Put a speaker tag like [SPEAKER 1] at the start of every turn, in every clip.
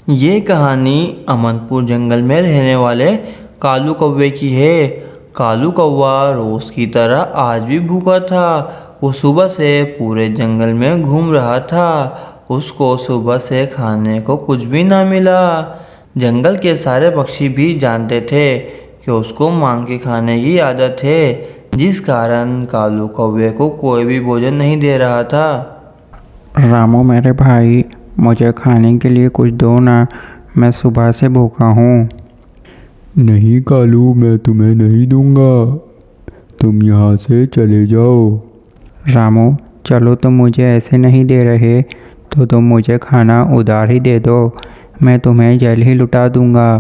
[SPEAKER 1] ये कहानी अमनपुर जंगल में रहने वाले कालू कौवे की है। कालू कौवा रोज़ की तरह आज भी भूखा था। वो सुबह से पूरे जंगल में घूम रहा था। उसको सुबह से खाने को कुछ भी ना मिला। जंगल के सारे पक्षी भी जानते थे कि उसको मांग के खाने की आदत है, जिस कारण कालू कौवे को कोई भी भोजन नहीं दे रहा था।
[SPEAKER 2] रामू मेरे भाई, मुझे खाने के लिए कुछ दो ना, मैं सुबह से भूखा हूँ।
[SPEAKER 3] नहीं कालू, मैं तुम्हें नहीं दूंगा, तुम यहाँ से चले जाओ।
[SPEAKER 2] रामू चलो, तुम मुझे ऐसे नहीं दे रहे तो तुम मुझे खाना उधार ही दे दो, मैं तुम्हें जल ही लुटा दूंगा।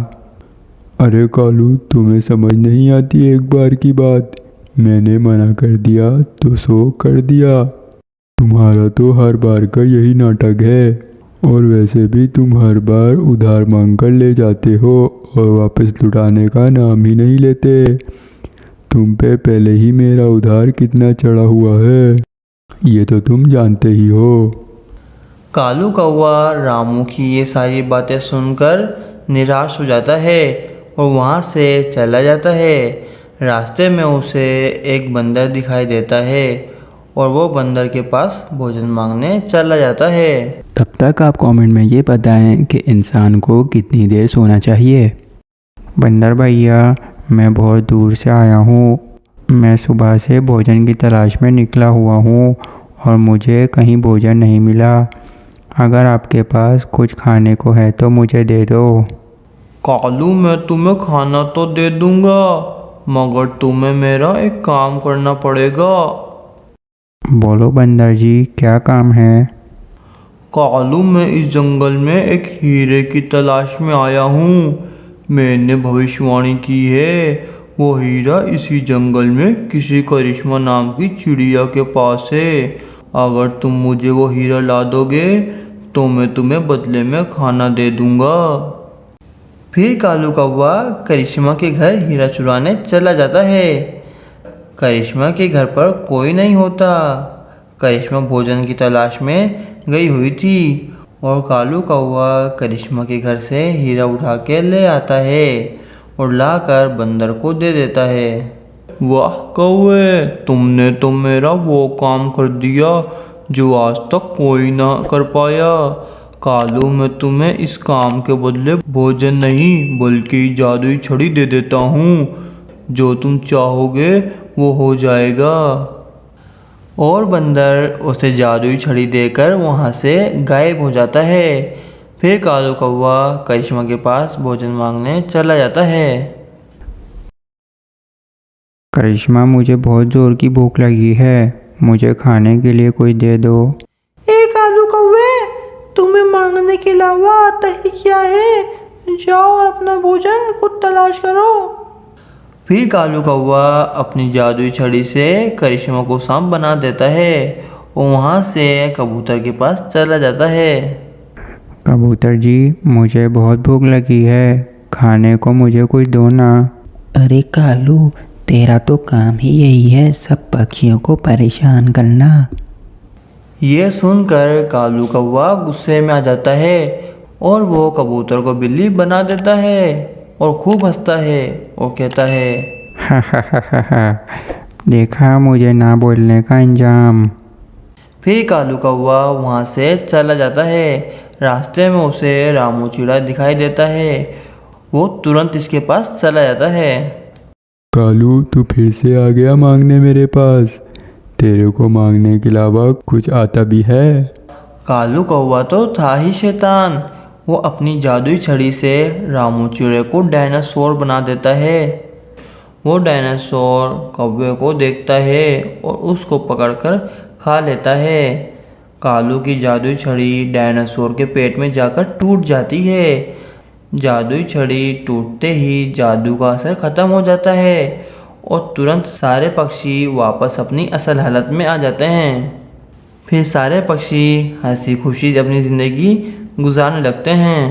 [SPEAKER 3] अरे कालू, तुम्हें समझ नहीं आती एक बार की बात। मैंने मना कर दिया तो सो कर दिया। तुम्हारा तो हर बार का यही नाटक है, और वैसे भी तुम हर बार उधार मांग कर ले जाते हो और वापस लुटाने का नाम ही नहीं लेते। तुम पे पहले ही मेरा उधार कितना चढ़ा हुआ है, ये तो तुम जानते ही हो।
[SPEAKER 1] कालू कौवा रामू की ये सारी बातें सुनकर निराश हो जाता है और वहाँ से चला जाता है। रास्ते में उसे एक बंदर दिखाई देता है और वो बंदर के पास भोजन मांगने चला जाता है।
[SPEAKER 2] तब तक आप कमेंट में ये बताएं कि इंसान को कितनी देर सोना चाहिए। बंदर भैया, मैं बहुत दूर से आया हूँ। मैं सुबह से भोजन की तलाश में निकला हुआ हूँ और मुझे कहीं भोजन नहीं मिला। अगर आपके पास कुछ खाने को है तो मुझे दे दो।
[SPEAKER 1] कालू, मैं तुम्हें खाना तो दे दूंगा, मगर तुम्हें मेरा एक काम करना पड़ेगा।
[SPEAKER 2] बोलो बंदर जी, क्या काम है?
[SPEAKER 1] कालू, मैं इस जंगल में एक हीरे की तलाश में आया हूँ। मैंने भविष्यवाणी की है, वो हीरा इसी जंगल में किसी करिश्मा नाम की चिड़िया के पास है। अगर तुम मुझे वो हीरा ला दोगे तो मैं तुम्हें बदले में खाना दे दूंगा। फिर कालू कौवा करिश्मा के घर हीरा चुराने चला जाता है। करिश्मा के घर पर कोई नहीं होता। करिश्मा भोजन की तलाश में गई हुई थी और कालू कौवा करिश्मा के घर से हीरा उठा के ले आता है और लाकर बंदर को दे देता है। वाह कौवे, तुमने तो मेरा वो काम कर दिया जो आज तक कोई ना कर पाया। कालू, मैं तुम्हें इस काम के बदले भोजन नहीं बल्कि जादुई छड़ी दे देता हूँ। जो तुम चाहोगे वो हो जाएगा। और बंदर उसे जादुई छड़ी देकर वहाँ से गायब हो जाता है। फिर कालू कौवा करिश्मा के पास भोजन मांगने चला जाता है।
[SPEAKER 2] करिश्मा, मुझे बहुत ज़ोर की भूख लगी है, मुझे खाने के लिए कोई दे दो।
[SPEAKER 1] ए कालू कौवे, तुम्हें मांगने के अलावा आता ही क्या है? जाओ और अपना भोजन खुद तलाश करो। फिर कालू कौवा अपनी जादुई छड़ी से करिश्मा को सांप बना देता है और वहाँ से कबूतर के पास चला जाता है।
[SPEAKER 2] कबूतर जी, मुझे बहुत भूख लगी है, खाने को मुझे कुछ दो ना।
[SPEAKER 4] अरे कालू, तेरा तो काम ही यही है सब पक्षियों को परेशान करना।
[SPEAKER 1] ये सुनकर कालू कौवा गुस्से में आ जाता है और वो कबूतर को बिल्ली बना देता है और खूब हंसता है और कहता है,
[SPEAKER 2] हा हा हा हा हा, देखा मुझे ना बोलने का अंजाम।
[SPEAKER 1] फिर कालू कौवा वहाँ से चला जाता है। रास्ते में उसे रामू चिड़ा दिखाई देता है। वो तुरंत इसके पास चला जाता है।
[SPEAKER 3] कालू, तू फिर से आ गया मांगने मेरे पास। तेरे को मांगने के अलावा कुछ आता भी है?
[SPEAKER 1] कालू कौवा तो था ही शैतान। वो अपनी जादुई छड़ी से रामू चिड़े को डायनासोर बना देता है। वो डायनासोर कौवे को देखता है और उसको पकड़कर खा लेता है। कालू की जादुई छड़ी डायनासोर के पेट में जाकर टूट जाती है। जादुई छड़ी टूटते ही जादू का असर खत्म हो जाता है और तुरंत सारे पक्षी वापस अपनी असल हालत में आ जाते हैं। फिर सारे पक्षी हंसी खुशी अपनी ज़िंदगी गुजारने लगते हैं।